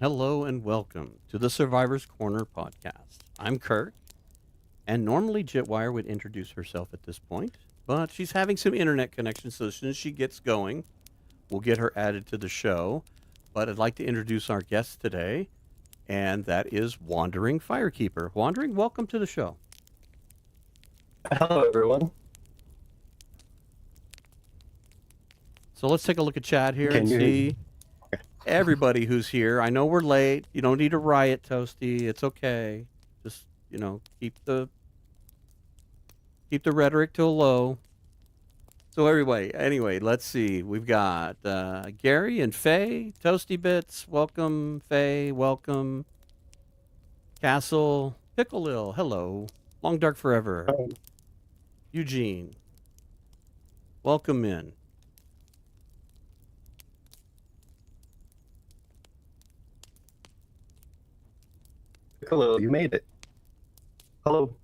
Hello and welcome to the Survivor's Corner podcast. I'm Kurt, and normally Jitwire would introduce herself at this point, but she's having some internet connection, so as soon as she gets going, we'll get her added to the show. But I'd like to introduce our guest today, and that is Wandering Firekeeper. Wandering, welcome to the show. Hello, everyone. So let's take a look at chat here Can and you see everybody who's here. I know we're late. You don't need to riot, Toasty. It's okay. Just, keep the rhetoric to a low. So anyway, let's see. We've got Gary and Faye, Toasty Bits. Welcome, Faye. Welcome, Castle, Pickle hello, Long Dark Forever, Oh, Eugene. Welcome in. hello, you made it. Hello.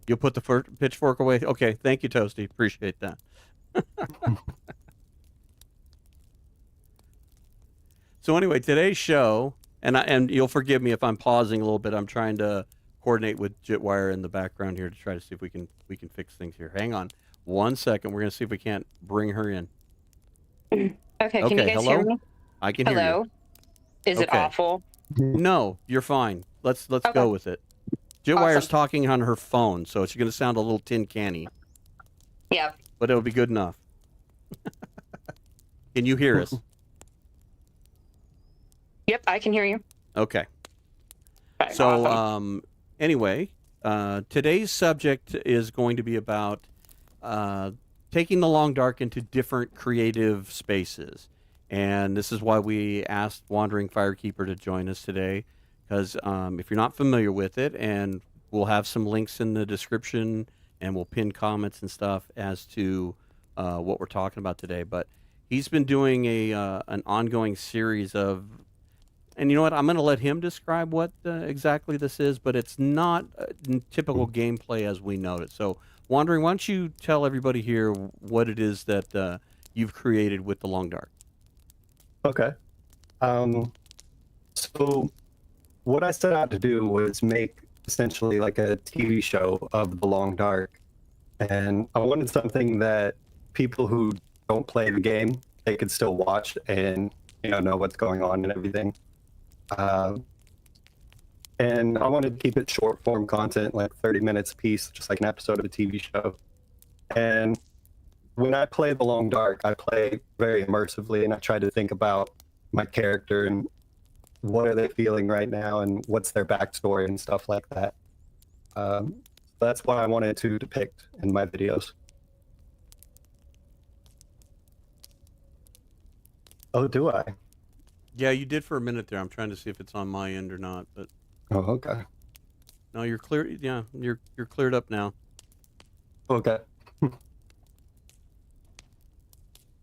You'll put the pitchfork away. Okay, thank you, Toasty. Appreciate that. So anyway, today's show, and you'll forgive me if I'm pausing a little bit. I'm trying to coordinate with Jitwire in the background here to try to see if we can fix things here. Hang on 1 second. We're gonna see if we can't bring her in. Okay, can you Okay, guys hello? hear me? I can hear you. Hello? Is it Okay. awful? No, you're fine. Let's Okay. go with it. Jitwire's Awesome. talking on her phone, so it's gonna sound a little tin canny, Yeah. but it'll be good enough. Can you hear us? Yep, I can hear you. Okay. Okay, So, awesome. anyway, today's subject is going to be about taking the Long Dark into different creative spaces. And this is why we asked Wandering Firekeeper to join us today, because if you're not familiar with it, and we'll have some links in the description, and we'll pin comments and stuff as to what we're talking about today. But he's been doing an ongoing series of, and you know what? I'm going to let him describe what exactly this is, but it's not typical gameplay as we know it. So, Wandering, why don't you tell everybody here what it is that you've created with the Long Dark? Okay. So what I set out to do was make essentially like a TV show of the Long Dark, and I wanted something that people who don't play the game, they could still watch and know what's going on and everything. And I wanted to keep it short form content, like 30 minutes a piece, just like an episode of a TV show. And when I play the Long Dark, I play very immersively, and I try to think about my character and what are they feeling right now and what's their backstory and stuff like that. That's what I wanted to depict in my videos. Oh, do I? Yeah, you did for a minute there. I'm trying to see if it's on my end or not, but Oh, okay. no, you're clear. Yeah, you're cleared up now. Okay.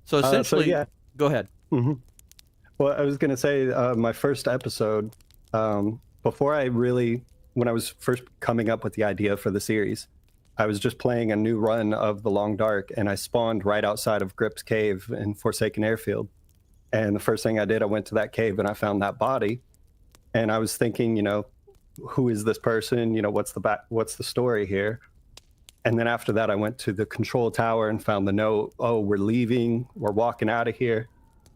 So essentially, yeah. go ahead. hmm Well, I was going to say my first episode, before when I was first coming up with the idea for the series, I was just playing a new run of The Long Dark, and I spawned right outside of Grip's cave in Forsaken Airfield. And the first thing I did, I went to that cave and I found that body. And I was thinking, who is this person? What's the story here? And then after that, I went to the control tower and found the note. Oh, we're leaving. We're walking out of here.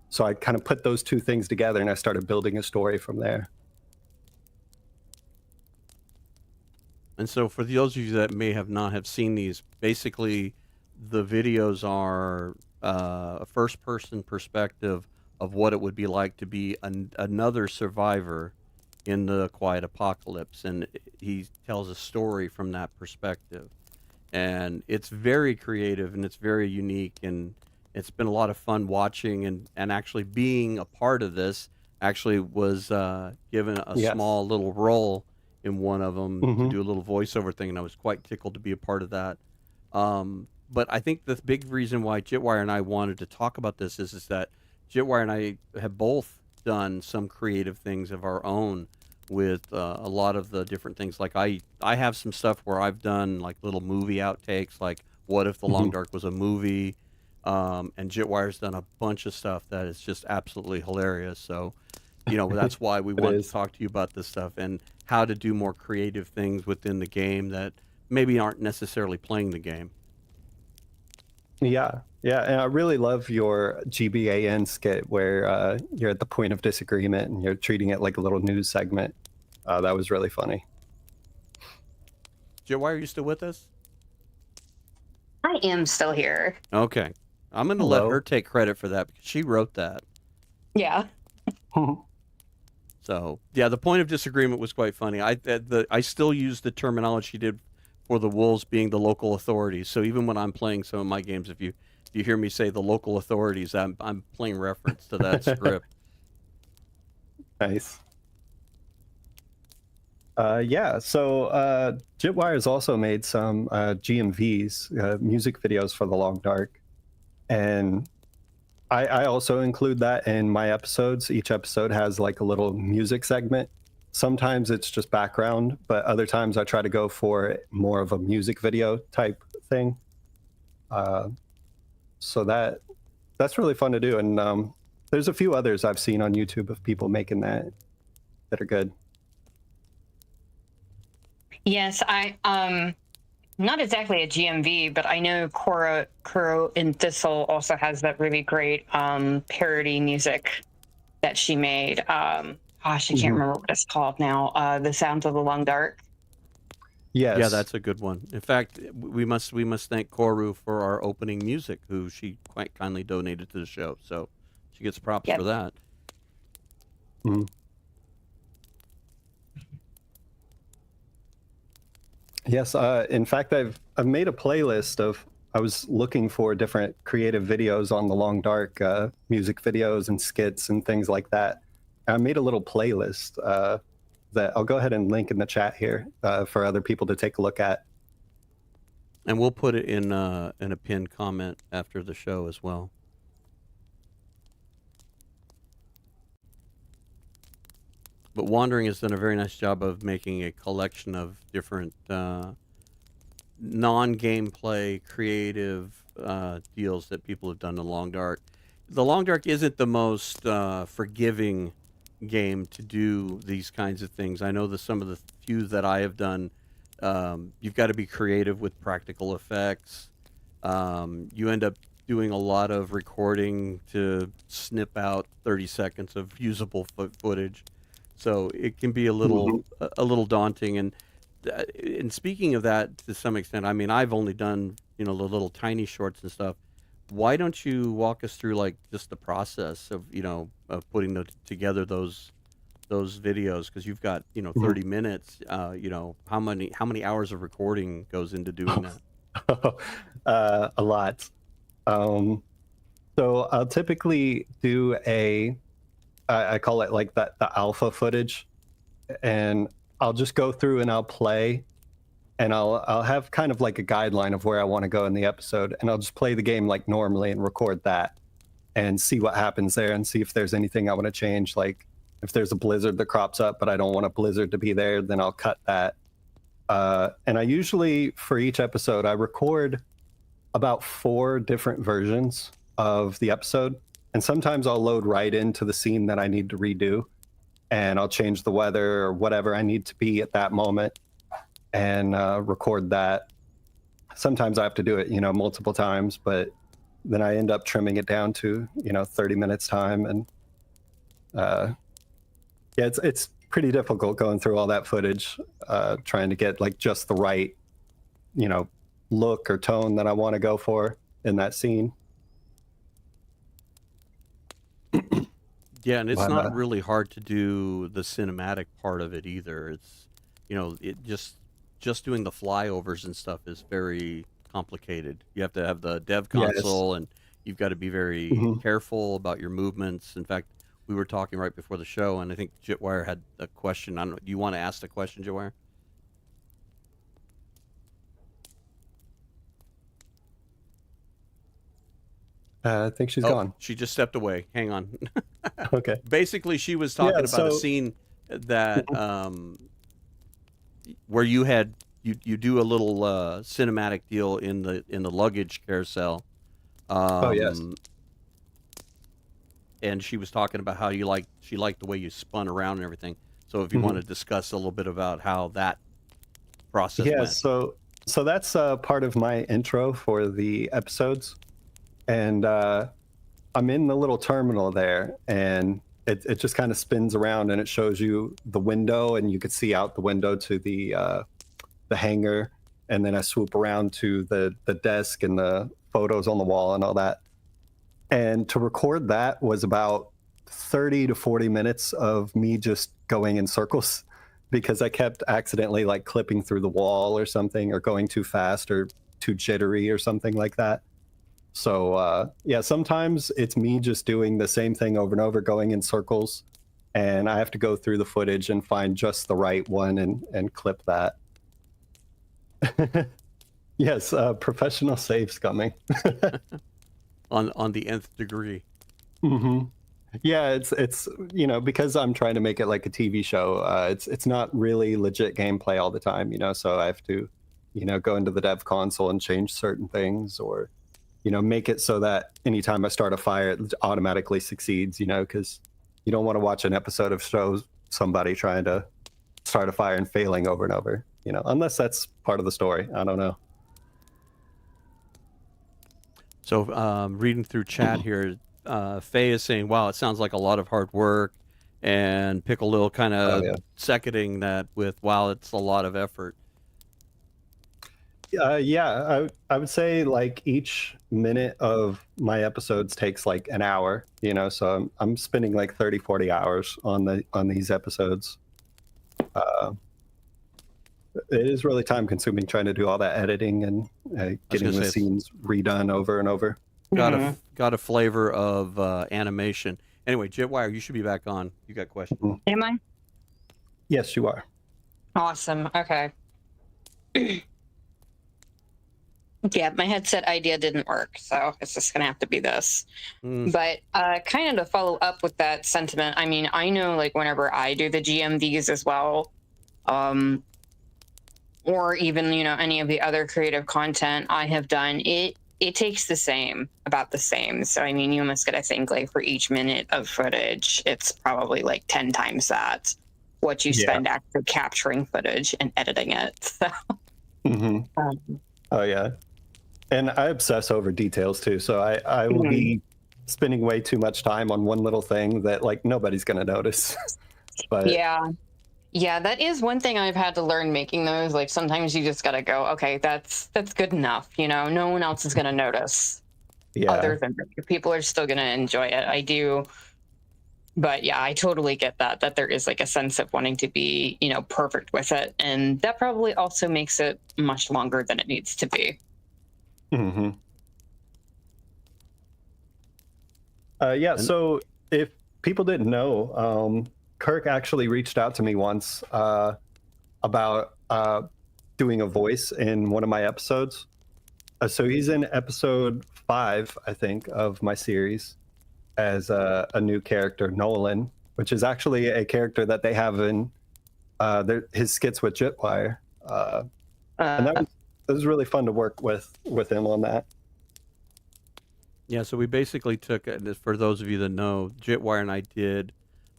So I kind of put those two things together and I started building a story from there. And so for those of you that may not have seen these, basically the videos are a first-person perspective of what it would be like to be another survivor in the quiet apocalypse, and he tells a story from that perspective. And it's very creative and it's very unique, and it's been a lot of fun watching and actually being a part of this. Actually was given a Yes. small little role in one of them to Mhm. do a little voiceover thing, and I was quite tickled to be a part of that. But I think the big reason why Jitwire and I wanted to talk about this is that Jitwire and I have both done some creative things of our own with a lot of the different things. Like I have some stuff where I've done like little movie outtakes, like What if the Long Mhm. Dark was a movie? And Jitwire's done a bunch of stuff that is just absolutely hilarious. So, that's why we It wanted to is. talk to you about this stuff and how to do more creative things within the game that maybe aren't necessarily playing the game. Yeah, yeah, and I really love your GBAN skit where you're at the point of disagreement and you're treating it like a little news segment. That was really funny. Jitwire, are you still with us? I am still here. Okay. I'm going to let her Hello. take credit for that because she wrote that. Yeah. So, yeah, the point of disagreement was quite funny. I still use the terminology she did for the wolves being the local authorities. So even when I'm playing some of my games, if you hear me say the local authorities, I'm playing reference to that script. Nice. Yeah, so Jitwire's also made some GMVs, music videos for The Long Dark. And I also include that in my episodes. Each episode has like a little music segment. Sometimes it's just background, but other times I try to go for more of a music video type thing. Uh, so that's really fun to do. And there's a few others I've seen on YouTube of people making that are good. Yes, I not exactly a GMV, but I know Kuro and Thistle also has that really great parody music that she made. Gosh, I can't Mhm. remember what it's called now. The Sounds of the Long Dark. Yes. Yeah, that's a good one. In fact, we must thank Koru for our opening music, who she quite kindly donated to the show. So she gets props Yep. for that. Mhm. Yes, in fact, I've made a playlist of. I was looking for different creative videos on the Long Dark, music videos and skits and things like that. I made a little playlist that I'll go ahead and link in the chat here for other people to take a look at. And we'll put it in a pinned comment after the show as well. But Wandering has done a very nice job of making a collection of different non-gameplay creative deals that people have done in Long Dark. The Long Dark isn't the most forgiving game to do these kinds of things. I know that some of the few that I have done, you've got to be creative with practical effects. You end up doing a lot of recording to snip out 30 seconds of usable footage. So it can be a little daunting. And speaking of that, to some extent, I mean, I've only done the little tiny shorts and stuff. Why don't you walk us through like just the process of of putting together those videos? Because you've got 30 minutes. How many hours of recording goes into doing that? A lot. So I'll typically do I call it like the alpha footage, and I'll just go through and I'll play, and I'll have kind of like a guideline of where I want to go in the episode, and I'll just play the game like normally and record that, and see what happens there, and see if there's anything I want to change. Like if there's a blizzard that crops up, but I don't want a blizzard to be there, then I'll cut that. And I usually, for each episode, I record about 4 different versions of the episode. And sometimes I'll load right into the scene that I need to redo, and I'll change the weather or whatever I need to be at that moment and record that. Sometimes I have to do it, multiple times, but then I end up trimming it down to, 30 minutes time. And yeah, it's pretty difficult going through all that footage, trying to get like just the right, look or tone that I want to go for in that scene. Yeah, and it's But, not really hard to do the cinematic part of it either. It's it just doing the flyovers and stuff is very complicated. You have to have the dev Yes. console, and you've got to be very Mhm. careful about your movements. In fact, we were talking right before the show, and I think Jitwire had a question. I don't know. Do you want to ask the question, Jitwire? I think she's Oh, gone. she just stepped away. Hang on. Okay. Basically, she was talking about a so- scene that where you had you do a little cinematic deal in the luggage carousel. Oh yes. And she was talking about how she liked the way you spun around and everything. So if you want to discuss a little bit about how that process Yeah, went. so that's part of my intro for the episodes, and I'm in the little terminal there, and it just kind of spins around, and it shows you the window, and you could see out the window to the hangar, and then I swoop around to the desk and the photos on the wall and all that. And to record that was about 30 to 40 minutes of me just going in circles because I kept accidentally like clipping through the wall or something, or going too fast or too jittery or something like that. So yeah, sometimes it's me just doing the same thing over and over, going in circles, and I have to go through the footage and find just the right one and clip that. Yes, professional saves coming. on the nth degree. Yeah, it's because I'm trying to make it like a TV show. It's not really legit gameplay all the time, so I have to go into the dev console and change certain things, or make it so that anytime I start a fire it automatically succeeds, because you don't want to watch an episode of shows somebody trying to start a fire and failing over and over, unless that's part of the story. I don't know. So reading through chat here, Faye is saying, wow, it sounds like a lot of hard work, and Pickle Lil kind of seconding that with, wow, it's a lot of effort. Yeah, I would say like each minute of my episodes takes like an hour, so I'm spending like 30-40 hours on these episodes. It is really time consuming trying to do all that editing and getting the scenes redone over and over. Got a flavor of animation. Anyway, Jitwire, you should be back on. You got questions? Am I? Yes, you are. Awesome. Okay. Yeah, my headset idea didn't work, so it's just gonna have to be this. But kind of to follow up with that sentiment, I mean, I know like whenever I do the GMVs as well, or even any of the other creative content I have done, it takes about the same. So I mean, you almost gotta think like for each minute of footage, it's probably like 10 times that what you spend actually capturing footage and editing it. So. Oh yeah. And I obsess over details too, so I will be spending way too much time on one little thing that like nobody's gonna notice. But yeah, that is one thing I've had to learn making those. Like sometimes you just gotta go, okay, that's good enough. No one else is gonna notice. Other than people are still gonna enjoy it. I do. But yeah, I totally get that there is like a sense of wanting to be perfect with it, and that probably also makes it much longer than it needs to be. Yeah, so if people didn't know, Kirk actually reached out to me once about doing a voice in one of my episodes. So he's in episode 5, I think, of my series as a new character, Nolan, which is actually a character that they have in his skits with Jitwire. And that was really fun to work with him on that. Yeah, so we basically took, for those of you that know, Jitwire and I did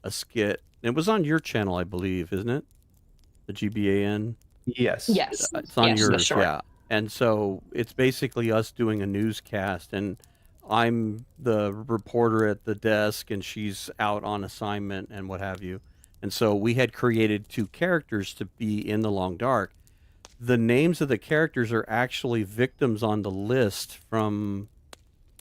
a skit. It was on your channel, I believe, isn't it? The GBAN? Yes. It's on yours, yeah. And so it's basically us doing a newscast, and I'm the reporter at the desk, and she's out on assignment and what have you. And so we had created 2 characters to be in the Long Dark. The names of the characters are actually victims on the list from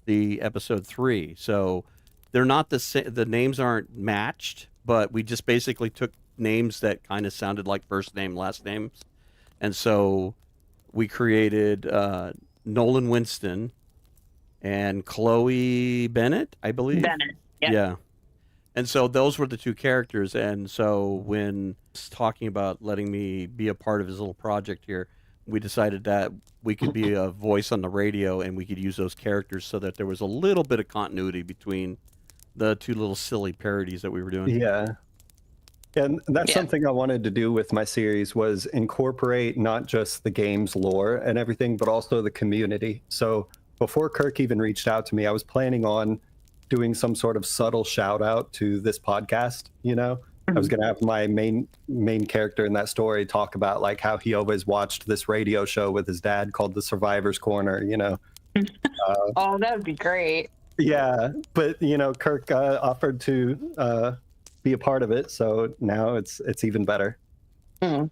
the episode 3, so they're not the names aren't matched, but we just basically took names that kind of sounded like first name last names, and so we created Nolan Winston and Chloe Bennett, I believe. Yeah. And so those were the 2 characters, and so when he's talking about letting me be a part of his little project here, we decided that we could be a voice on the radio and we could use those characters so that there was a little bit of continuity between the 2 little silly parodies that we were doing. Yeah. And that's Yeah. something I wanted to do with my series was incorporate not just the game's lore and everything, but also the community. So before Kirk even reached out to me, I was planning on doing some sort of subtle shout out to this podcast, you know. I was Mhm. going to have my main character in that story talk about like how he always watched this radio show with his dad called The Survivor's Corner, you know. Uh, Oh, that would be great. yeah, but you know, Kirk offered to be a part of it, so now it's even better. Mm.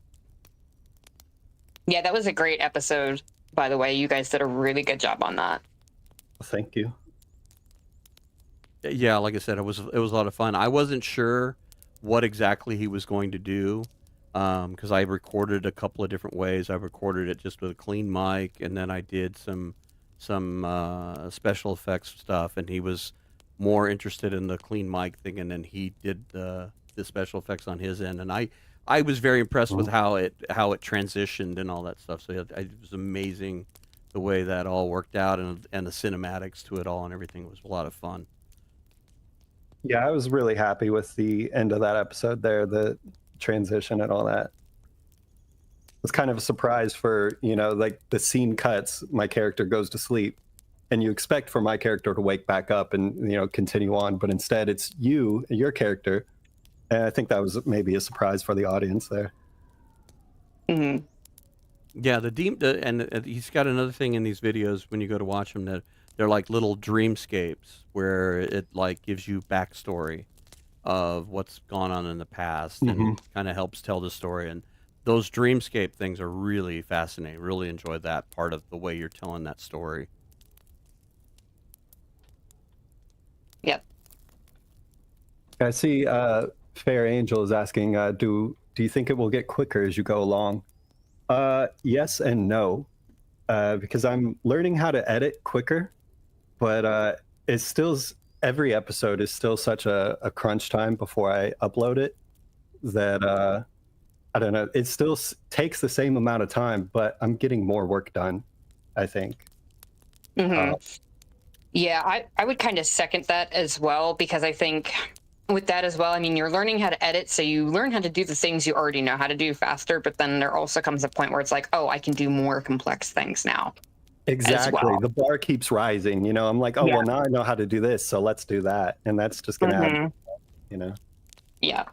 Yeah, that was a great episode, by the way. You guys did a really good job on that. Thank you. Yeah, like I said, it was a lot of fun. I wasn't sure what exactly he was going to do because I recorded a couple of different ways. I recorded it just with a clean mic, and then I did some special effects stuff. And he was more interested in the clean mic thing, and then he did the special effects on his end. And I was very impressed with Mhm. how it transitioned and all that stuff. So it was amazing the way that all worked out, and the cinematics to it all and everything was a lot of fun. Yeah, I was really happy with the end of that episode there, the transition and all that. It was kind of a surprise for, you know, like the scene cuts, my character goes to sleep, and you expect for my character to wake back up and, you know, continue on, but instead it's your character. And I think that was maybe a surprise for the audience there. Mhm. Yeah, and he's got another thing in these videos when you go to watch them that they're like little dreamscapes where it like gives you backstory of what's gone on in the past Hmm. and kind of helps tell the story. And those dreamscape things are really fascinating. Really enjoy that part of the way you're telling that story. Yep. I see Fair Angel is asking, do you think it will get quicker as you go along? Yes and no, because I'm learning how to edit quicker, but it's still every episode is still such a crunch time before I upload it that I don't know. It still takes the same amount of time, but I'm getting more work done, I think. Hmm. Uh, Yeah, I would kind of second that as well, because I think with that as well, I mean, you're learning how to edit, so you learn how to do the things you already know how to do faster, but then there also comes a point where it's like, oh, I can do more complex things now as exactly. well. The bar keeps rising. You know, I'm like, oh, Yeah. well, now I know how to do this, so let's do that. And that's just going to add, Hmm. you know. Yeah.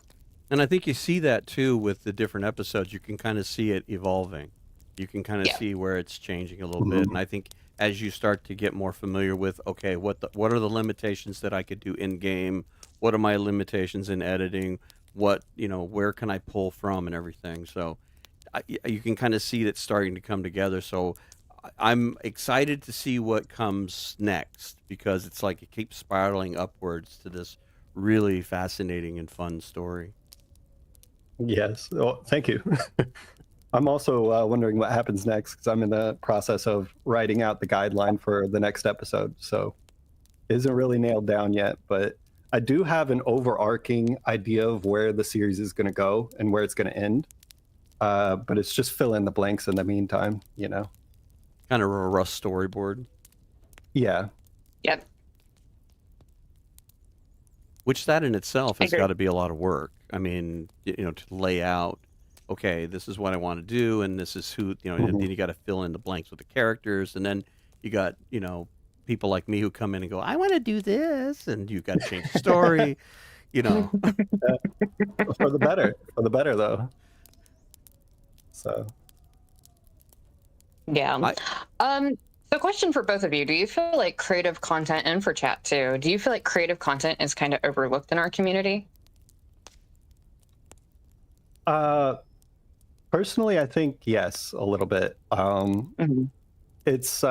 And I think you see that too with the different episodes. You can kind of see it evolving. You can kind of Yeah. see where it's changing a little bit. And Mhm. I think as you start to get more familiar with, okay, what are the limitations that I could do in game? What are my limitations in editing? What, where can I pull from and everything? So you can kind of see that starting to come together. So I'm excited to see what comes next because it's like it keeps spiraling upwards to this really fascinating and fun story. Yes. Well, thank you. I'm also wondering what happens next because I'm in the process of writing out the guideline for the next episode. So it isn't really nailed down yet, but I do have an overarching idea of where the series is going to go and where it's going to end. But it's just fill in the blanks in the meantime, you know? Kind of a rough storyboard, Yeah. Yep. which that in itself I has agree. got to be a lot of work. I mean, to lay out, okay, this is what I want to do, and this is who, and Mhm. then you got to fill in the blanks with the characters, and then you got, people like me who come in and go, I want to do this, and you've got to change the story, you know. For the better, though. So, Yeah. I, So question for both of you. Do you feel like creative content, and for chat too, do you feel like creative content is kind of overlooked in our community? uh, personally, I think yes, a little bit. Mhm. It's you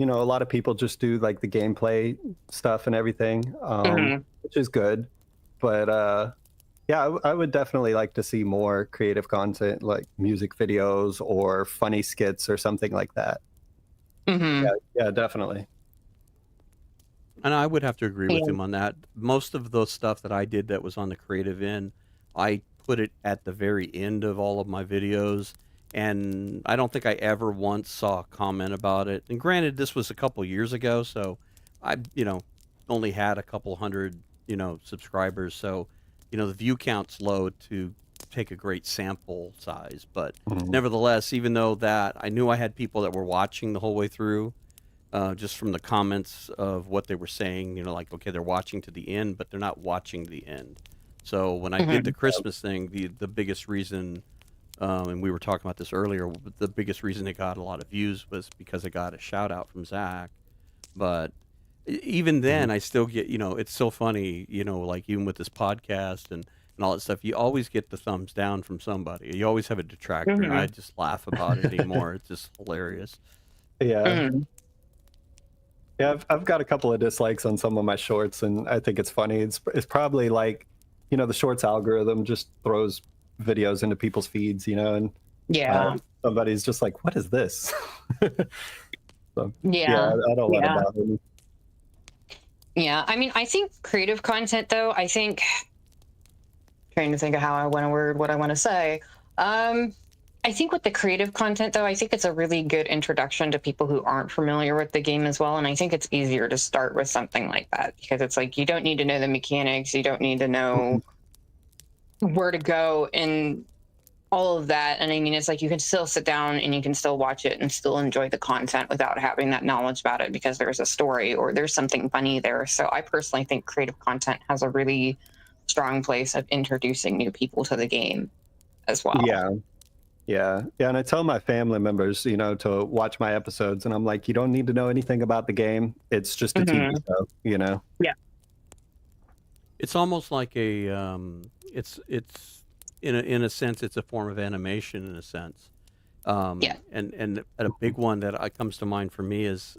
know, a lot of people just do like the gameplay stuff and everything, Mhm. which is good. But yeah, I would definitely like to see more creative content, like music videos or funny skits or something like that. Yeah, Mhm. yeah, definitely. and I would have to agree with Yeah. him on that. Most of the stuff that I did that was on the creative end, I put it at the very end of all of my videos, and I don't think I ever once saw a comment about it. And granted, this was a couple years ago, so I, only had a couple hundred subscribers, so the view count's low to take a great sample size. But nevertheless, even though that, I knew I had people that were watching the whole way through, just from the comments of what they were saying, like, okay, they're watching to the end, but they're not watching the end. So when I did the Christmas thing, the biggest reason, and we were talking about this earlier, the biggest reason it got a lot of views was because it got a shout out from Zach. But even then, I still get, it's so funny, like even with this podcast and all that stuff, you always get the thumbs down from somebody. You always have a detractor, and I just laugh about it anymore. It's just hilarious. Yeah. Yeah, I've got a couple of dislikes on some of my shorts, and I think it's funny. It's probably like, the shorts algorithm just throws videos into people's feeds, and somebody's just like, what is this? So, I don't let it bother me. Yeah, I mean, I think creative content, though, trying to think of how I want to word what I want to say. I think with the creative content, though, I think it's a really good introduction to people who aren't familiar with the game as well. And I think it's easier to start with something like that, because it's like, you don't need to know the mechanics. You don't need to know where to go and all of that. And I mean, it's like, you can still sit down and you can still watch it and still enjoy the content without having that knowledge about it, because there's a story or there's something funny there. So I personally think creative content has a really strong place of introducing new people to the game as well. Yeah, and I tell my family members, to watch my episodes, and I'm like, you don't need to know anything about the game. It's just a TV show, Yeah. It's almost like a, it's in a sense, it's a form of animation in a sense. And a big one that comes to mind for me is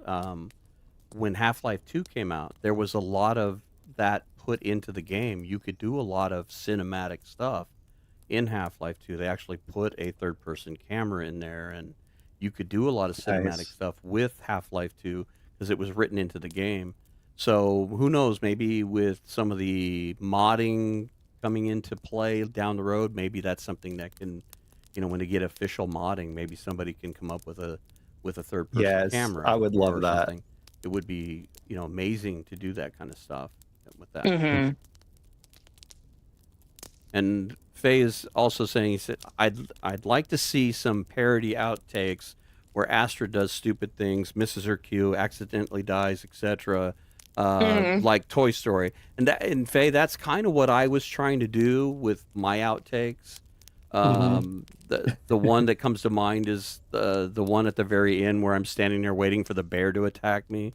when Half-Life 2 came out, there was a lot of that put into the game. You could do a lot of cinematic stuff in Half-Life 2. They actually put a third-person camera in there, and you could do a lot of cinematic stuff with Half-Life 2 because it was written into the game. So who knows, maybe with some of the modding coming into play down the road, maybe that's something that can, when they get official modding, maybe somebody can come up with a third-person camera. I would love that. Something. It would be, amazing to do that kind of stuff with that. And Faye is also saying, he said, I'd like to see some parody outtakes where Astra does stupid things, misses her cue, accidentally dies, etc., like Toy Story. And Faye, that's kind of what I was trying to do with my outtakes. The one that comes to mind is the one at the very end where I'm standing there waiting for the bear to attack me.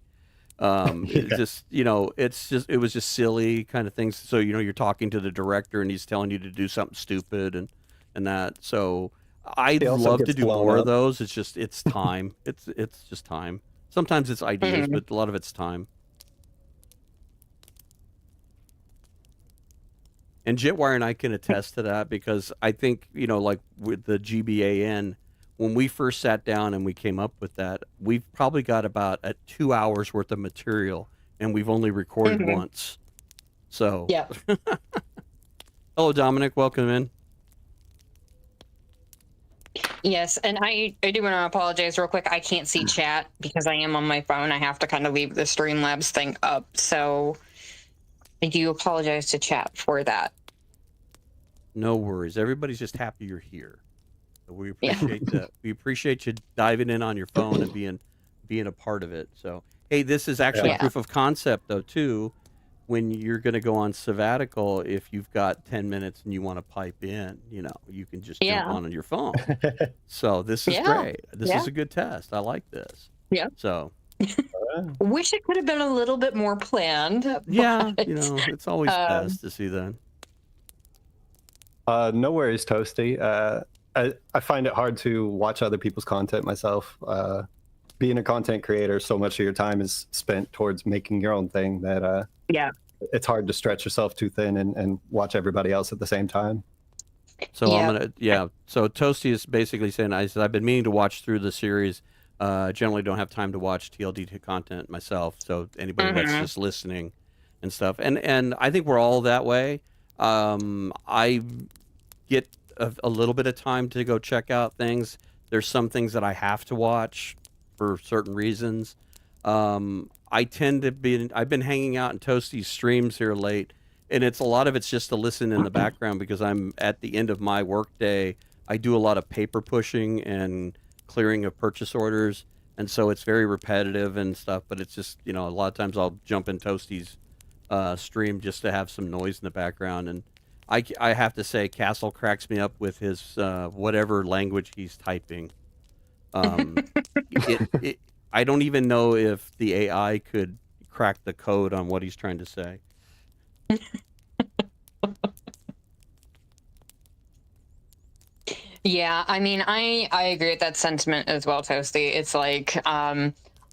It's just, it was just silly kind of things. So, you're talking to the director and he's telling you to do something stupid and that. So I'd love to do more of those. It's time. it's just time. Sometimes it's ideas, but a lot of it's time. And Jitwire and I can attest to that, because I think, like with the GBAN, when we first sat down and we came up with that, we've probably got about 2 hours worth of material, and we've only recorded once. So, hello, Dominic. Welcome in. Yes, and I do want to apologize real quick. I can't see chat because I am on my phone. I have to kind of leave the Streamlabs thing up. So I do apologize to chat for that. No worries. Everybody's just happy you're here. So we appreciate that. We appreciate you diving in on your phone and being a part of it. So, hey, this is actually proof of concept, though, too. When you're going to go on sabbatical, if you've got 10 minutes and you want to pipe in, you can just jump on your phone. So this is great. This is a good test. I like this. Yeah. So. Wish it could have been a little bit more planned. Yeah, it's always best to see that. No worries, Toasty. I find it hard to watch other people's content myself. Being a content creator, so much of your time is spent towards making your own thing that it's hard to stretch yourself too thin and watch everybody else at the same time. So So Toasty is basically saying, I've been meaning to watch through the series. Generally don't have time to watch TLD content myself. So anybody that's just listening and stuff, and I think we're all that way. I get a little bit of time to go check out things. There's some things that I have to watch for certain reasons. I tend to be, I've been hanging out in Toasty's streams here late, and it's a lot of it's just to listen in the background because I'm at the end of my workday. I do a lot of paper pushing and clearing of purchase orders, and so it's very repetitive and stuff. But it's just a lot of times I'll jump in Toasty's stream just to have some noise in the background. And I have to say, Castle cracks me up with his whatever language he's typing. I don't even know if the AI could crack the code on what he's trying to say. Yeah, I mean, I agree with that sentiment as well, Toasty. It's like,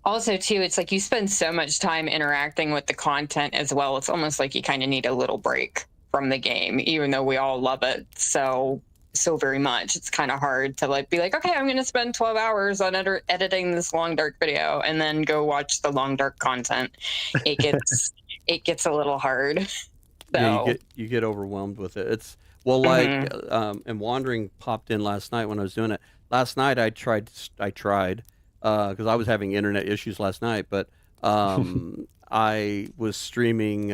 also too, it's like you spend so much time interacting with the content as well. It's almost like you kind of need a little break from the game, even though we all love it so very much. It's kind of hard to be like, okay, I'm going to spend 12 hours on editing this long dark video and then go watch the long dark content. It gets a little hard. So. Yeah, you get overwhelmed with it. It's and Wandering popped in last night when I was doing it. Last night I tried because I was having internet issues last night, but I was streaming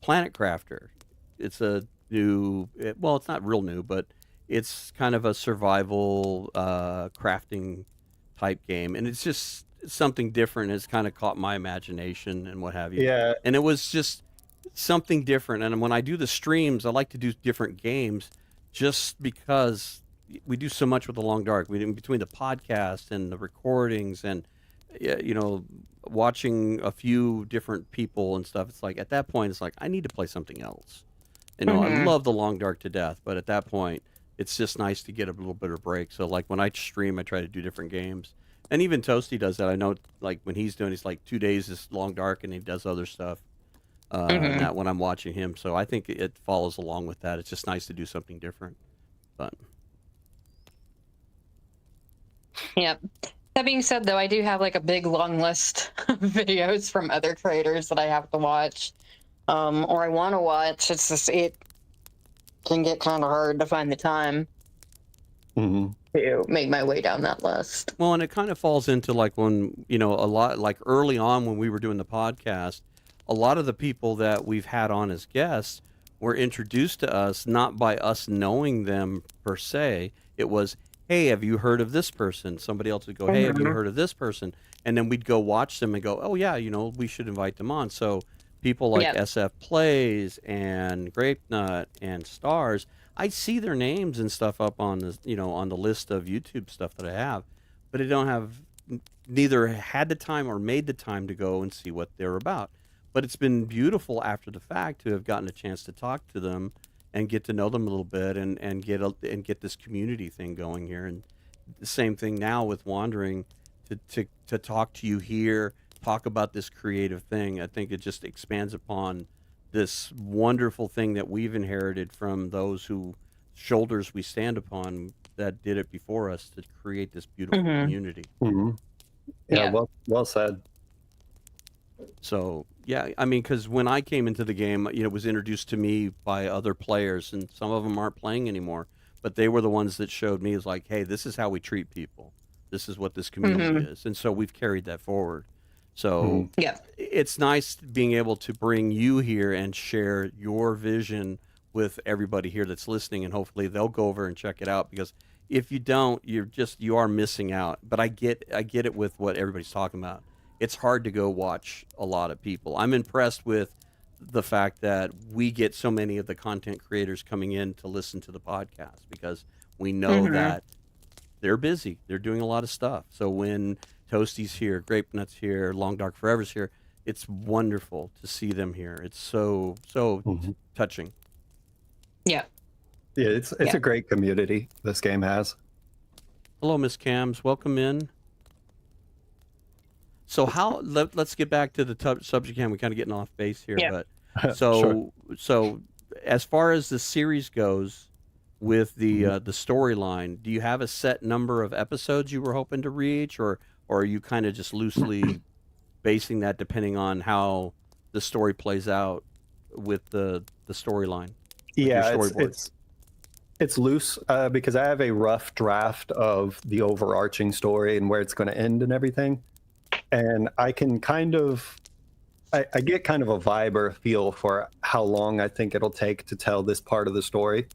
Planet Crafter. It's a new, it's not real new, but it's kind of a survival crafting type game, and it's just something different. It's kind of caught my imagination and what have you. Yeah. And it was just something different. And when I do the streams, I like to do different games just because we do so much with the Long Dark. We between the podcast and the recordings and watching a few different people and stuff. It's like at that point, it's like I need to play something else. I love the Long Dark to death, but at that point, it's just nice to get a little bit of break. So like when I stream, I try to do different games. And even Toasty does that. I know like when he's doing, it's like 2 days is Long Dark and he does other stuff. Not when I'm watching him. So I think it follows along with that. It's just nice to do something different. But Yep. That being said, though, I do have like a big long list of videos from other creators that I have to watch, or I want to watch. It's just it can get kind of hard to find the time to make my way down that list. Well, and it kind of falls into like when a lot like early on when we were doing the podcast, a lot of the people that we've had on as guests were introduced to us not by us knowing them per se. It was, hey, have you heard of this person? Somebody else would go, hey, have you heard of this person? And then we'd go watch them and go, oh yeah, we should invite them on. So people like SF Plays and Grape Nut and Stars, I see their names and stuff up on the on the list of YouTube stuff that I have, but I don't have neither had the time or made the time to go and see what they're about. But it's been beautiful after the fact to have gotten a chance to talk to them and get to know them a little bit and get this community thing going here. And the same thing now with Wandering, to talk to you here, talk about this creative thing. I think it just expands upon this wonderful thing that we've inherited from those who shoulders we stand upon that did it before us to create this beautiful community. Yeah, well said. So yeah, I mean, because when I came into the game, it was introduced to me by other players, and some of them aren't playing anymore, but they were the ones that showed me is like, hey, this is how we treat people. This is what this community is, and so we've carried that forward. So it's nice being able to bring you here and share your vision with everybody here that's listening, and hopefully they'll go over and check it out, because if you don't, you are missing out. But I get it with what everybody's talking about. It's hard to go watch a lot of people. I'm impressed with the fact that we get so many of the content creators coming in to listen to the podcast, because we know that they're busy. They're doing a lot of stuff. So when Toasty's here, Grape Nut's here, Long Dark Forever's here, it's wonderful to see them here. It's so touching. Yeah. Yeah, it's a great community this game has. Hello, Miss Cams. Welcome in. So let's get back to the subject hand. We're kind of getting off base here, but so as far as the series goes with the storyline, do you have a set number of episodes you were hoping to reach, or are you kind of just loosely basing that depending on how the story plays out with the storyline? Yeah, it's loose because I have a rough draft of the overarching story and where it's going to end and everything. And I can I get kind of a vibe or a feel for how long I think it'll take to tell this part of the story.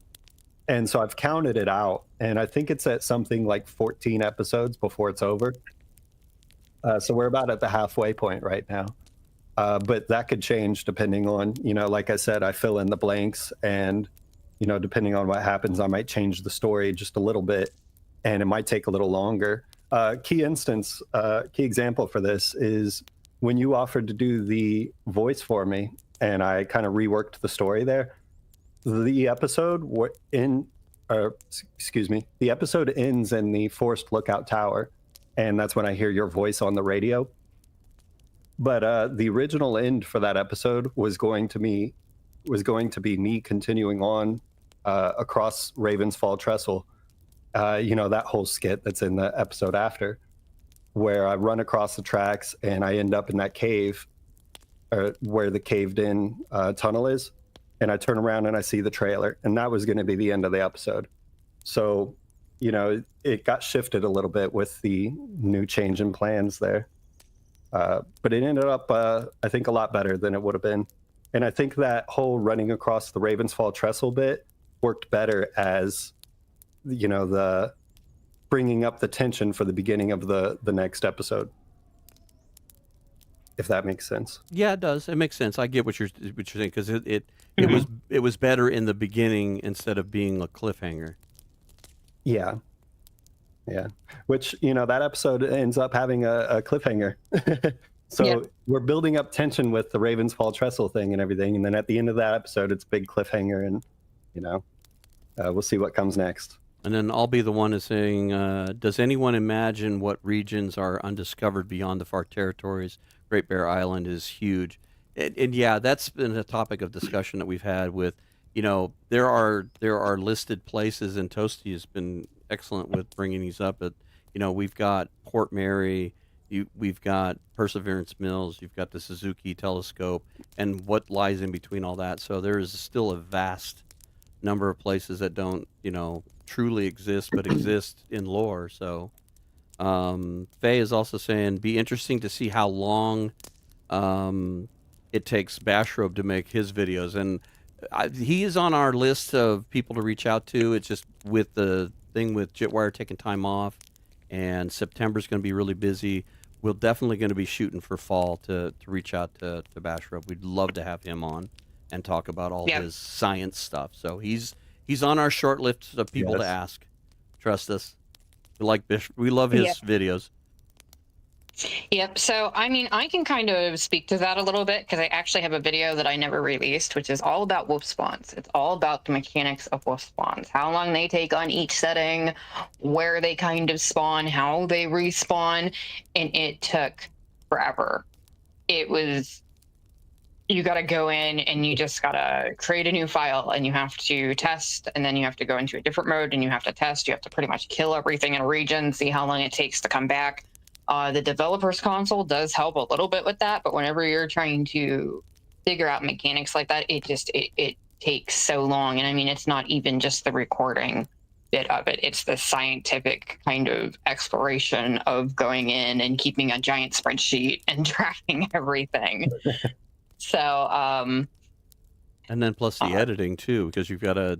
And so I've counted it out, and I think it's at something like 14 episodes before it's over. So we're about at the halfway point right now. But that could change depending on, like I said, I fill in the blanks, and, depending on what happens, I might change the story just a little bit, and it might take a little longer. Key example for this is when you offered to do the voice for me, and I kind of reworked the story there. The episode the episode ends in the Forced Lookout Tower, and that's when I hear your voice on the radio. But the original end for that episode was going to be me continuing on across Ravensfall Trestle. That whole skit that's in the episode after, where I run across the tracks and I end up in that cave, where the caved-in tunnel is, and I turn around and I see the trailer, and that was going to be the end of the episode. So, it got shifted a little bit with the new change in plans there. But it ended up, I think, a lot better than it would have been. And I think that whole running across the Ravensfall Trestle bit worked better as, the bringing up the tension for the beginning of the next episode. If that makes sense. Yeah, it does. It makes sense. I get what you're saying, because it was better in the beginning instead of being a cliffhanger. Yeah. Yeah, which, that episode ends up having a cliffhanger. So we're building up tension with the Ravensfall Trestle thing and everything. And then at the end of that episode, it's a big cliffhanger, and, we'll see what comes next. And then I'll be the one is saying, does anyone imagine what regions are undiscovered beyond the far territories? Great Bear Island is huge. And yeah, that's been a topic of discussion that we've had with, there are listed places, and Toasty has been excellent with bringing these up. But we've got Port Mary, we've got Perseverance Mills, you've got the Suzuki Telescope, and what lies in between all that. So there is still a vast number of places that don't truly exist, but exist in lore. So Faye is also saying, be interesting to see how long it takes Bashrobe to make his videos, and he is on our list of people to reach out to. It's just with the thing with Jitwire taking time off, and September's going to be really busy. We're definitely going to be shooting for fall to reach out to Bashrobe. We'd love to have him on and talk about all his science stuff. So he's on our short list of people to ask. Trust us. We love his videos. Yep. So, I can kind of speak to that a little bit, because I actually have a video that I never released, which is all about wolf spawns. It's all about the mechanics of wolf spawns, how long they take on each setting, where they kind of spawn, how they respawn, and it took forever. You got to go in and you just got to create a new file, and you have to test, and then you have to go into a different mode and you have to test. You have to pretty much kill everything in a region, see how long it takes to come back. The developer's console does help a little bit with that, but whenever you're trying to figure out mechanics like that, it takes so long. And it's not even just the recording bit of it. It's the scientific kind of exploration of going in and keeping a giant spreadsheet and tracking everything. So, and then plus the editing too, because you've got to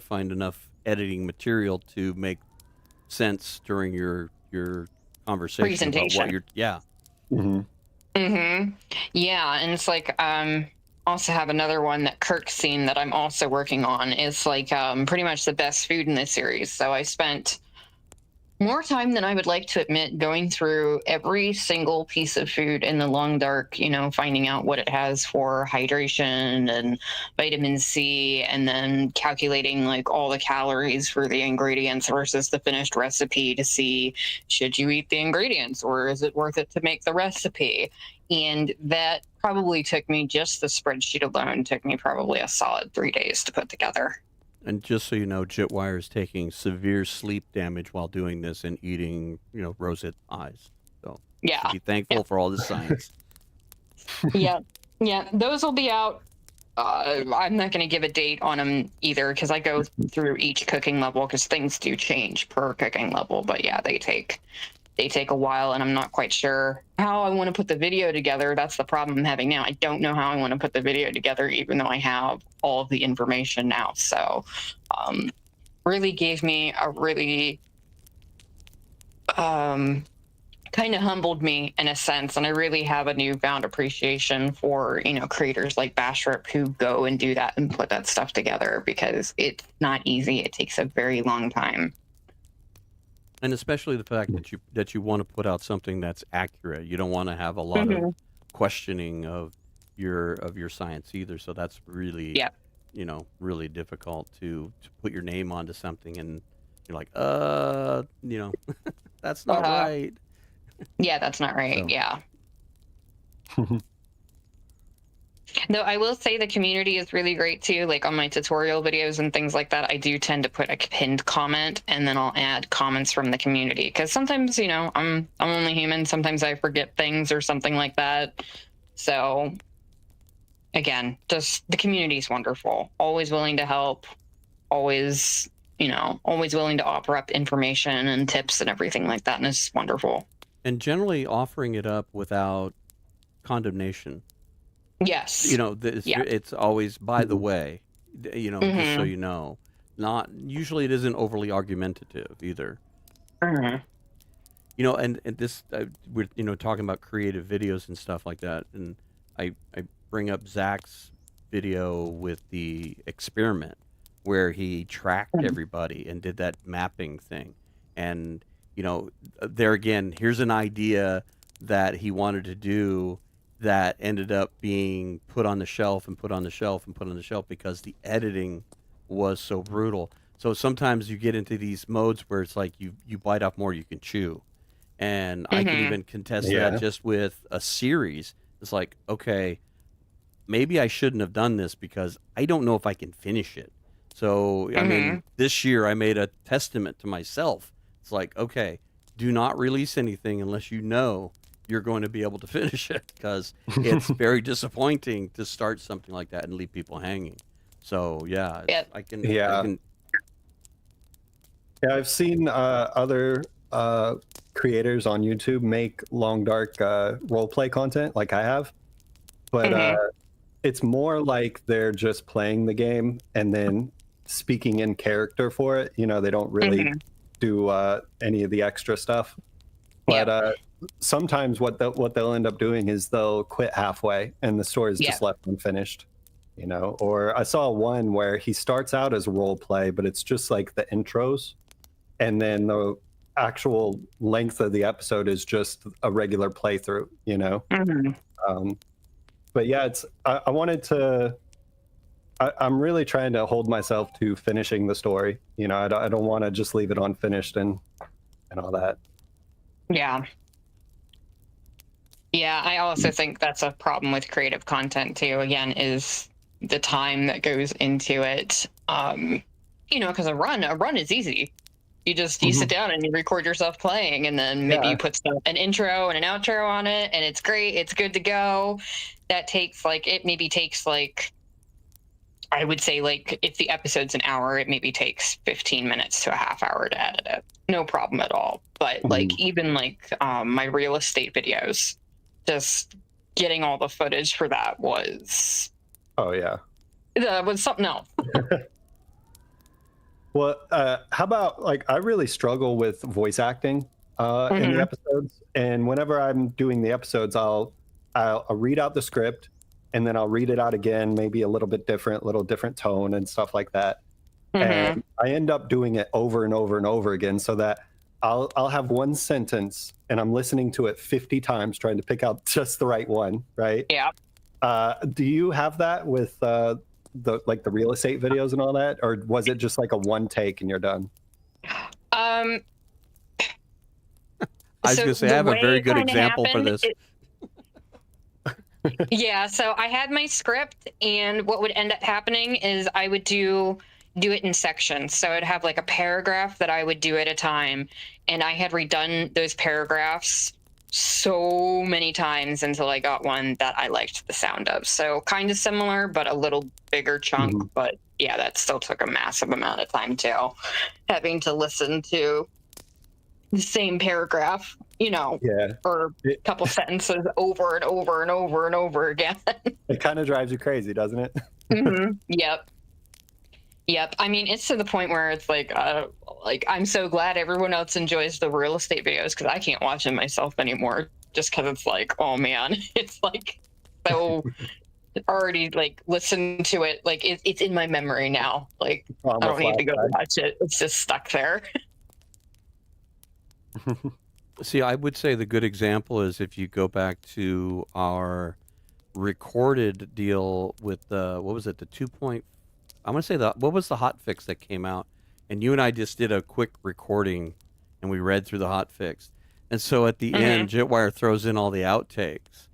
find enough editing material to make sense during your conversation presentation about what you're and it's like also have another one that Kirk's seen that I'm also working on. Is like pretty much the best food in this series. So I spent more time than I would like to admit going through every single piece of food in the Long Dark, finding out what it has for hydration and vitamin C, and then calculating like all the calories for the ingredients versus the finished recipe to see, should you eat the ingredients or is it worth it to make the recipe? And that probably took me, just the spreadsheet alone took me probably a solid 3 days to put together. And just so you know, Jitwire is taking severe sleep damage while doing this and eating, roseate eyes. So be thankful for all this science. Yeah. Those will be out. I'm not going to give a date on them either, because I go through each cooking level, because things do change per cooking level. But yeah, they take they take a while, and I'm not quite sure how I want to put the video together. That's the problem I'm having now. I don't know how I want to put the video together, even though I have all of the information now. So really gave me a really kind of humbled me in a sense, and I really have a newfound appreciation for, you know, creators like Bashrip who go and do that and put that stuff together, because it's not easy. It takes a very long time. And especially the fact that you want to put out something that's accurate. You don't want to have a lot of questioning of your science either. So that's really, you know, really difficult to put your name onto something, and you're like, you know, that's not right. Yeah, that's not right. So. Yeah. Though I will say the community is really great too. Like on my tutorial videos and things like that, I do tend to put a pinned comment, and then I'll add comments from the community, because sometimes, you know, I'm only human. Sometimes I forget things or something like that. So again, just the community is wonderful. Always willing to help. Always, you know, always willing to offer up information and tips and everything like that. And it's wonderful. And generally offering it up without condemnation. Yes. You know, it's always, by the way, you know, just so you know. Not usually, it isn't overly argumentative either. You know, and this we're, you know, talking about creative videos and stuff like that, and I bring up Zach's video with the experiment where he tracked everybody and did that mapping thing, and you know, there again, here's an idea that he wanted to do that ended up being put on the shelf and put on the shelf and put on the shelf because the editing was so brutal. So sometimes you get into these modes where it's like you bite off more you can chew. And I can even contest that just with a series. It's like, okay, maybe I shouldn't have done this because I don't know if I can finish it. So, I mean, this year I made a testament to myself. It's like, okay, do not release anything unless you know you're going to be able to finish it, because it's very disappointing to start something like that and leave people hanging. So, yeah, I can. Yeah, I've seen other creators on YouTube make long dark roleplay content like I have, but it's more like they're just playing the game and then speaking in character for it. You know, they don't really do any of the extra stuff. But sometimes what they'll end up doing is they'll quit halfway and the story is just left unfinished. You know, or I saw one where he starts out as role play, but it's just like the intros, and then the actual length of the episode is just a regular playthrough. You know, but yeah, it's I wanted to. I'm really trying to hold myself to finishing the story. You know, I don't want to just leave it unfinished and all that. Yeah. Yeah, I also think that's a problem with creative content too. Again, is the time that goes into it. You know, because a run is easy. You sit down and you record yourself playing, and then maybe you put an intro and an outro on it, and it's great. It's good to go. That takes I would say, like, if the episode's an hour, it maybe takes 15 minutes to a half hour to edit it. No problem at all. But like, even like my real estate videos, just getting all the footage for that was that was something else. Well, how about, like, I really struggle with voice acting in the episodes, and whenever I'm doing the episodes, I'll read out the script, and then I'll read it out again, maybe a little bit different tone and stuff like that. And I end up doing it over and over and over again, so that I'll have one sentence and I'm listening to it 50 times trying to pick out just the right one, right? Yeah. Do you have that with the real estate videos and all that, or was it just like a one take and you're done? I was going to say, I have a very good example for this. Yeah, so I had my script, and what would end up happening is I would do it in sections. So I'd have like a paragraph that I would do at a time, and I had redone those paragraphs so many times until I got one that I liked the sound of. So kind of similar, but a little bigger chunk. But yeah, that still took a massive amount of time too, having to listen to the same paragraph, you know, Yeah. or a It, couple sentences over and over and over and over again. it kind of drives you crazy, doesn't it? Yep. Yep. I mean, it's to the point where it's like I'm so glad everyone else enjoys the real estate videos because I can't watch them myself anymore. Just because it's like, oh man, it's like so already like listen to it. Like it's in my memory now. Like I Trauma don't need to go flashback. watch it. It's just stuck there. See, I would say the good example is if you go back to our recorded deal with the what was it, the 2 point, I want to say what was the hot fix that came out, and you and I just did a quick recording and we read through the hot fix. And so at the end, Jetwire throws in all the outtakes.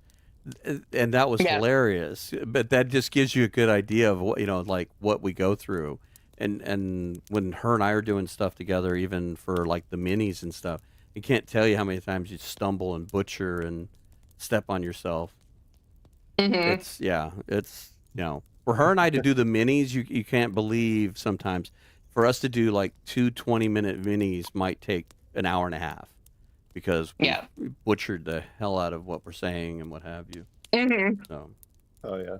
And that was Yeah. hilarious. But that just gives you a good idea of what, you know, like what we go through. And when her and I are doing stuff together, even for like the minis and stuff, I can't tell you how many times you stumble and butcher and step on yourself. It's it's you know, for her and I to do the minis, you can't believe sometimes. For us to do like 20-minute minis might take an hour and a half because we butchered the hell out of what we're saying and what have you. So, Oh yeah.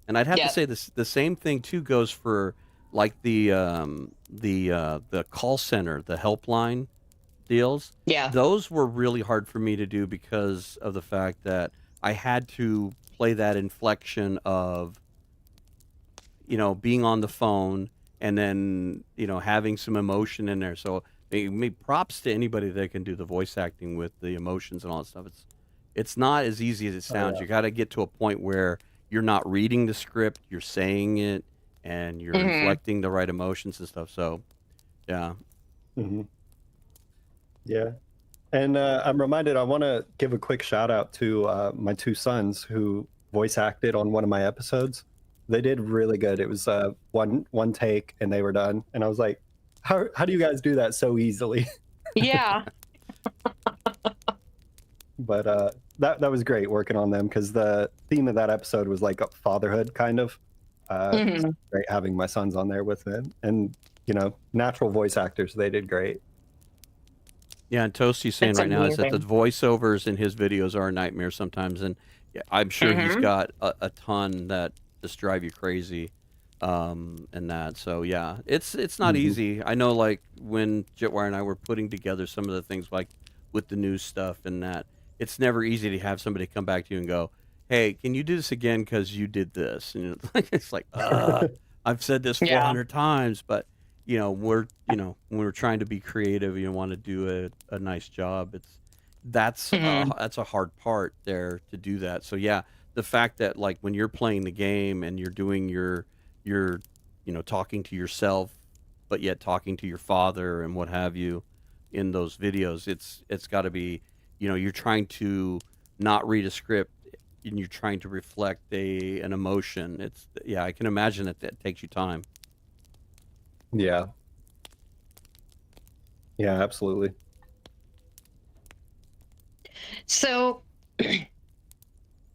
and I'd have to say this the same thing too goes for like the call center, the helpline deals. Yeah. Those were really hard for me to do because of the fact that I had to play that inflection of, you know, being on the phone and then, you know, having some emotion in there. So props to anybody that can do the voice acting with the emotions and all that stuff. It's not as easy as it sounds. yeah. You got to get to a point where you're not reading the script, you're saying it, and you're inflecting the right emotions and stuff. So, yeah. Yeah. And I'm reminded, I want to give a quick shout out to my two sons who voice acted on one of my episodes. They did really good. It was one take and they were done. And I was like, how do you guys do that so easily? Yeah. But that was great working on them because the theme of that episode was like fatherhood, kind of. It's great having my sons on there with it. And, you know, natural voice actors, they did great. Yeah, and Toasty's saying That's right now is that the amazing. voiceovers in his videos are a nightmare sometimes, and I'm sure he's got a ton that just drive you crazy, and that. So yeah, it's not easy. I know, like when Jetwire and I were putting together some of the things, like with the news stuff and that, it's never easy to have somebody come back to you and go, "Hey, can you do this again because you did this?" And it's like, I've said this 400 times, but you know, when we're trying to be creative, you want to do a nice job. That's a hard part there to do that. So yeah, the fact that like when you're playing the game and you're doing your you know, talking to yourself, but yet talking to your father and what have you in those videos, it's got to be, you know, you're trying to not read a script and you're trying to reflect an emotion. I can imagine that takes you time. Yeah. Yeah, absolutely. So,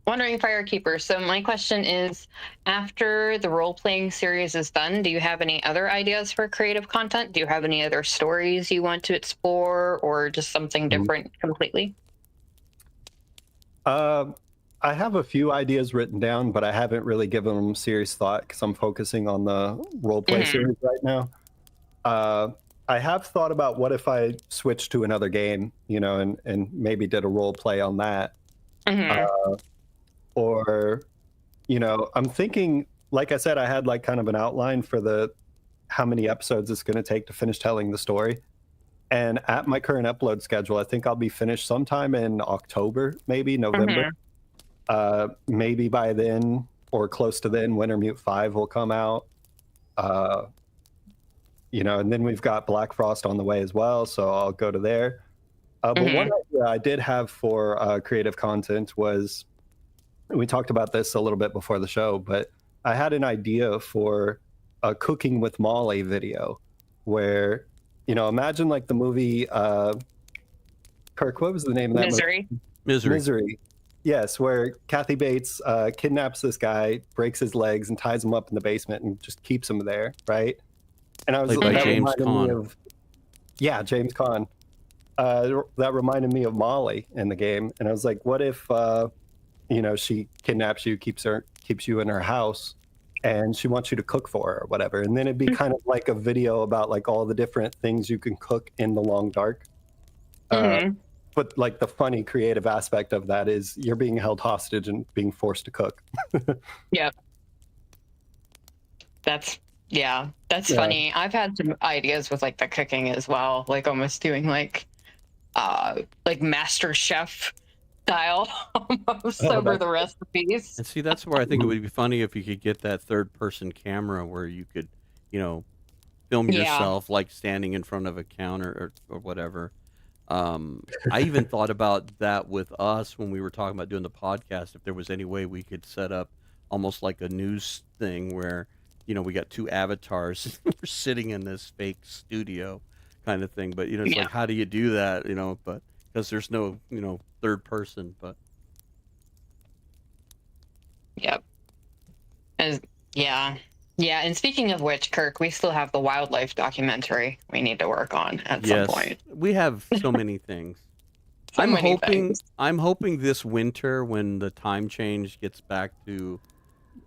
Wandering Firekeeper. So my question is, after the role-playing series is done, do you have any other ideas for creative content? Do you have any other stories you want to explore or just something different completely? I have a few ideas written down, but I haven't really given them serious thought because I'm focusing on the roleplay series right now. I have thought about what if I switched to another game, you know, and maybe did a role play on that. Or, you know, I'm thinking, like I said, I had like kind of an outline for how many episodes it's going to take to finish telling the story. And at my current upload schedule, I think I'll be finished sometime in October, maybe November. Maybe by then or close to then, Wintermute 5 will come out. You know, and then we've got Black Frost on the way as well, so I'll go to there. But one idea I did have for creative content was, we talked about this a little bit before the show, but I had an idea for a Cooking with Molly video where, you know, imagine like the movie, Kirk, what was the name of that movie? Misery. Yes, where Kathy Bates kidnaps this guy, breaks his legs, and ties him up in the basement and just keeps him there, right? And I was Played by James Caan. James Caan. that reminded me of Molly in the game, and I was like, what if she kidnaps you, keeps you in her house, and she wants you to cook for her or whatever, and then it'd be kind of like a video about like all the different things you can cook in the long dark. But like the funny creative aspect of that is you're being held hostage and being forced to cook. Yep. That's funny. I've had some ideas with like the cooking as well, like almost doing like Master Chef style almost over the recipes. And see, that's where I think it would be funny if you could get that third person camera where you could, film yourself like standing in front of a counter or whatever. I even thought about that with us when we were talking about doing the podcast, if there was any way we could set up almost like a news thing where, we got two avatars we're sitting in this fake studio kind of thing. But, it's like, how do you do that, but because there's no, third person, but. Yep. Yeah, and speaking of which, Kirk, we still have the wildlife documentary we need to work on at some point. We have so many things. I'm hoping this winter, when the time change gets back to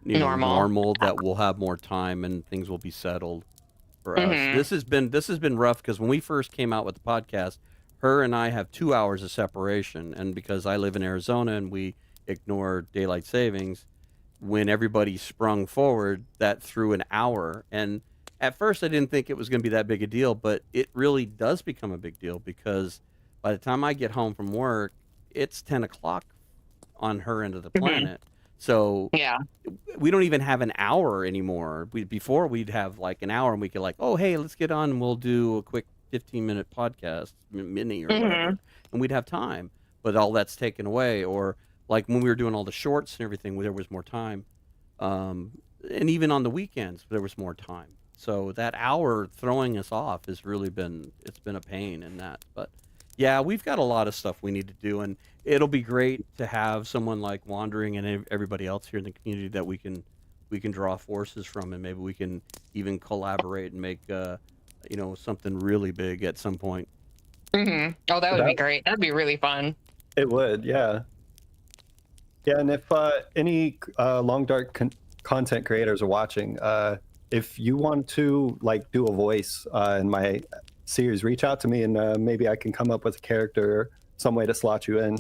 normal, that we'll have more time and things will be settled for us. This has been rough because when we first came out with the podcast, her and I have 2 hours of separation, and because I live in Arizona and we ignore daylight savings, when everybody sprung forward, that threw an hour. And at first I didn't think it was going to be that big a deal, but it really does become a big deal because by the time I get home from work, it's 10 o'clock on her end of the planet. So we don't even have an hour anymore. Before we'd have like an hour and we could like, oh, hey, let's get on and we'll do a quick 15-minute podcast, mini or whatever, and we'd have time. But all that's taken away. Or like when we were doing all the shorts and everything, there was more time. And even on the weekends, there was more time. So that hour throwing us off has really been a pain in that. But yeah, we've got a lot of stuff we need to do, and it'll be great to have someone like Wandering and everybody else here in the community that we can draw forces from, and maybe we can even collaborate and make something really big at some point. Oh, that would be great. That'd be really fun. It would, yeah. Yeah, and if any Long Dark content creators are watching, if you want to like do a voice in my series, reach out to me and maybe I can come up with a character, some way to slot you in.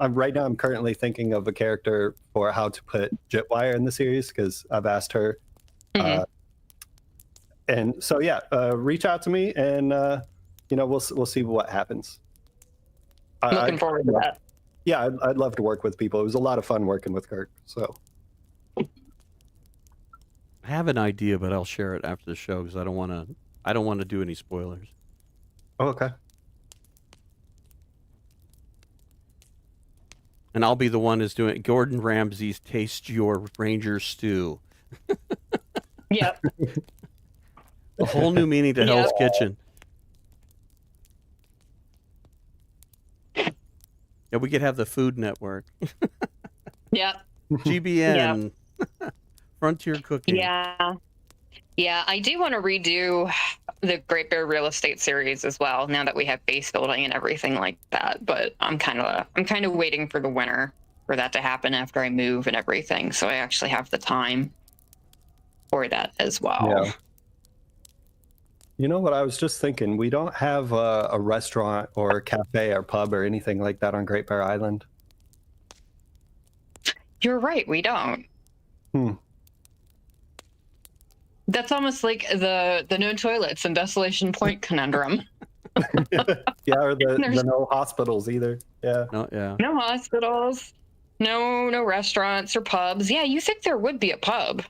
Right now I'm currently thinking of a character for how to put Jitwire in the series because I've asked her. And so yeah, reach out to me and we'll see what happens. Looking forward to that. Yeah, I'd love to work with people. It was a lot of fun working with Kirk. So I have an idea, but I'll share it after the show because I don't want to do any spoilers. Oh, okay. And I'll be the one who's doing Gordon Ramsay's Taste Your Ranger Stew. Yep. A whole new meaning to Hell's Kitchen. Yeah, we could have the Food Network. Yep. GBN. Yep. Frontier Cooking. Yeah, I do want to redo the Great Bear Real Estate series as well, now that we have base building and everything like that. But I'm kind of waiting for the winter for that to happen after I move and everything, so I actually have the time for that as well. Yeah. You know what I was just thinking? We don't have a restaurant or a cafe or pub or anything like that on Great Bear Island. You're right, we don't. That's almost like the no toilets and Desolation Point conundrum. Yeah, or the no hospitals either. Yeah. No hospitals, no restaurants or pubs. Yeah, you think there would be a pub.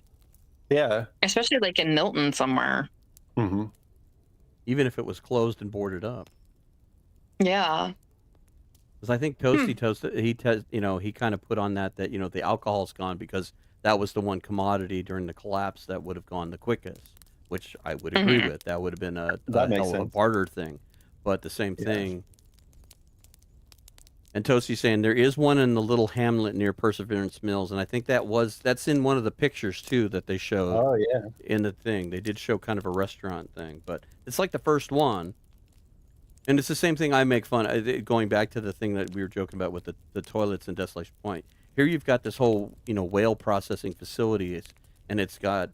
Yeah. Especially like in Milton somewhere. Even if it was closed and boarded up. Yeah. Because I think Toasty he kind of put on that the alcohol's gone because that was the one commodity during the collapse that would have gone the quickest, which I would agree with. That would have been a hell of a barter thing. But the same thing. And Toasty's saying there is one in the little hamlet near Perseverance Mills, and I think that's in one of the pictures too that they showed. Oh yeah. In the thing, they did show kind of a restaurant thing, but it's like the first one. And it's the same thing I make fun. Going back to the thing that we were joking about with the toilets in Desolation Point. Here you've got this whole whale processing facility, and it's got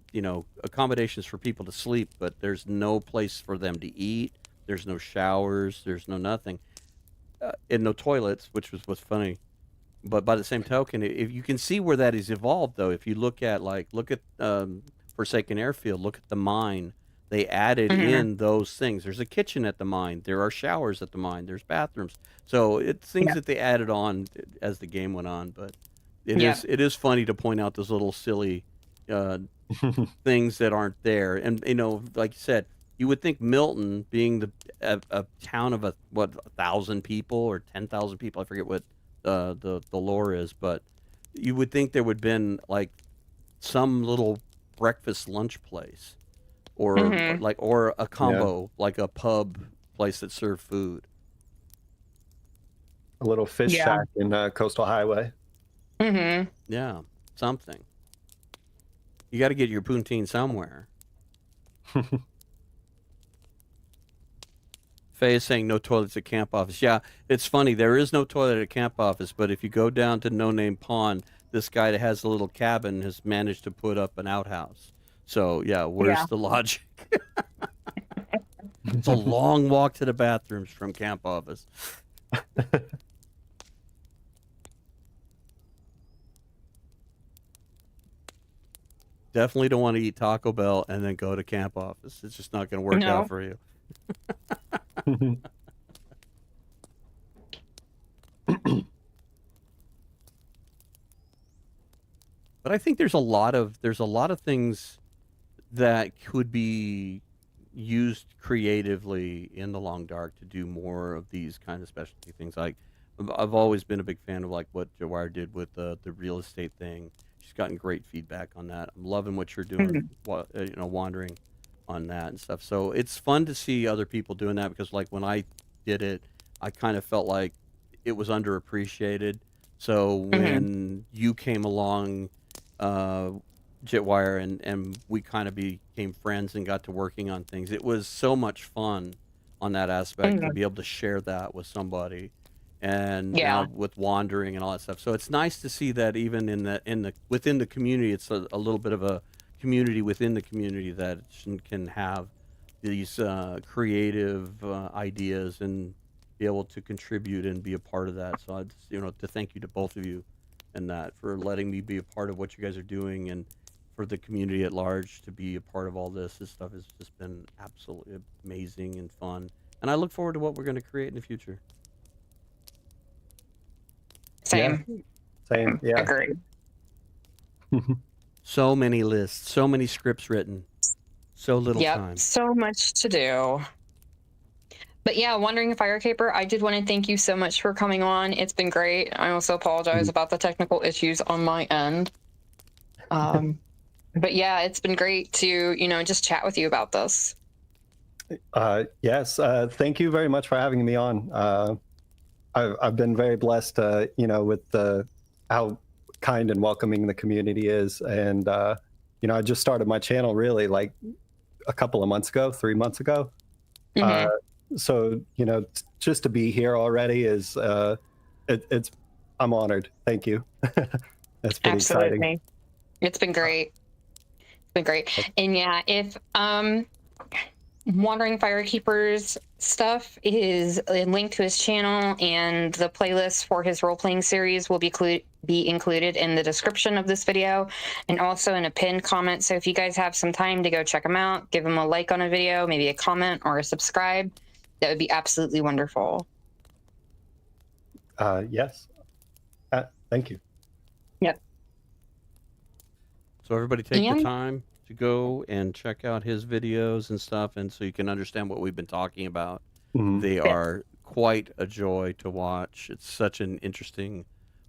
accommodations for people to sleep, but there's no place for them to eat. There's no showers. There's no nothing, and no toilets, which was what's funny. But by the same token, if you can see where that has evolved, though, if you look at Forsaken Airfield, look at the mine. They added in those things. There's a kitchen at the mine. There are showers at the mine. There's bathrooms. So it's things that they added on as the game went on. But it is funny to point out those little silly things that aren't there. And like you said, you would think Milton, being a town of 1,000 people or 10,000 people, I forget what the lore is, but you would think there would have been like some little breakfast lunch place. Or a combo, like a pub place that served food. A little fish shack in Coastal Highway. Yeah, something. You got to get your poutine somewhere. Faye is saying no toilets at camp office. Yeah, it's funny. There is no toilet at camp office, but if you go down to No Name Pond, this guy that has a little cabin has managed to put up an outhouse. So, where's the logic? It's a long walk to the bathrooms from camp office. Definitely don't want to eat Taco Bell and then go to camp office. It's just not going to work out for you. But I think there's a lot of things that could be used creatively in the Long Dark to do more of these kind of specialty things. Like, I've always been a big fan of like what Jawire did with the real estate thing. She's gotten great feedback on that. I'm loving what you're doing, wandering on that and stuff. So it's fun to see other people doing that, because like when I did it, I kind of felt like it was underappreciated. So when you came along, Jitwire, and we kind of became friends and got to working on things. It was so much fun on that aspect to be able to share that with somebody, and with wandering and all that stuff. So it's nice to see that even within the community, it's a little bit of a community within the community that can have these creative ideas and be able to contribute and be a part of that. So I just, to thank you to both of you and that for letting me be a part of what you guys are doing, and for the community at large to be a part of all this. This stuff has just been absolutely amazing and fun, and I look forward to what we're going to create in the future. Same. Yeah. Agreed. So many lists, so many scripts written, so little time. So much to do. But yeah, Wandering Firekeeper, I did want to thank you so much for coming on. It's been great. I also apologize about the technical issues on my end. But yeah, it's been great to, just chat with you about this. Yes. Thank you very much for having me on. I've been very blessed, with how kind and welcoming the community is. And, I just started my channel really like a couple of months ago, 3 months ago. So, just to be here already is, I'm honored. Thank you. That's pretty exciting. It's been great. And yeah, if Wandering Firekeeper's stuff is a link to his channel, and the playlist for his role-playing series will be included in the description of this video and also in a pinned comment. So if you guys have some time to go check him out, give him a like on a video, maybe a comment or a subscribe, that would be absolutely wonderful. Yes. Thank you. Yep. So everybody take the time to go and check out his videos and stuff, and so you can understand what we've been talking about. They are quite a joy to watch. It's such an interesting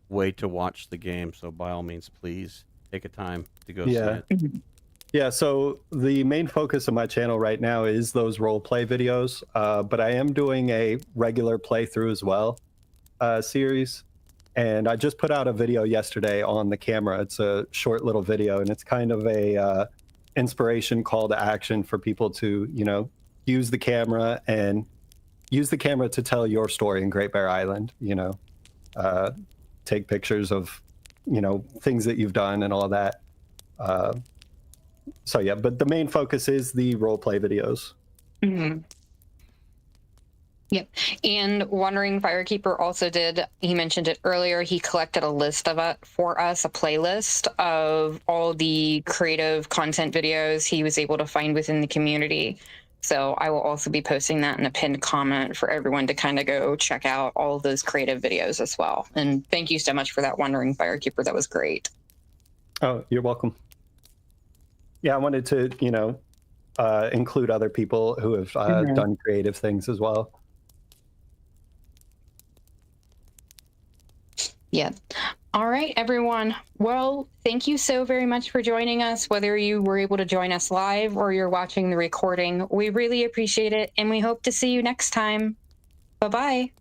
way to watch the game. So by all means, please take a time to go see it. Yeah, so the main focus of my channel right now is those role play videos, but I am doing a regular playthrough as well series. And I just put out a video yesterday on the camera. It's a short little video, and it's kind of a inspiration call to action for people to, use the camera and, use the camera to tell your story in Great Bear Island. Take pictures of things that you've done and all that. So yeah, but the main focus is the role play videos. Mm-hmm. Yep. And Wandering Firekeeper also he mentioned it earlier, he collected a list of it for us, a playlist of all the creative content videos he was able to find within the community. So I will also be posting that in a pinned comment for everyone to kind of go check out all of those creative videos as well. And thank you so much for that, Wandering Firekeeper. That was great. Oh, you're welcome. Yeah, I wanted to, include other people who have done creative things as well. Yeah. All right, everyone. Well, thank you so very much for joining us, whether you were able to join us live or you're watching the recording. We really appreciate it, and we hope to see you next time. Bye-bye.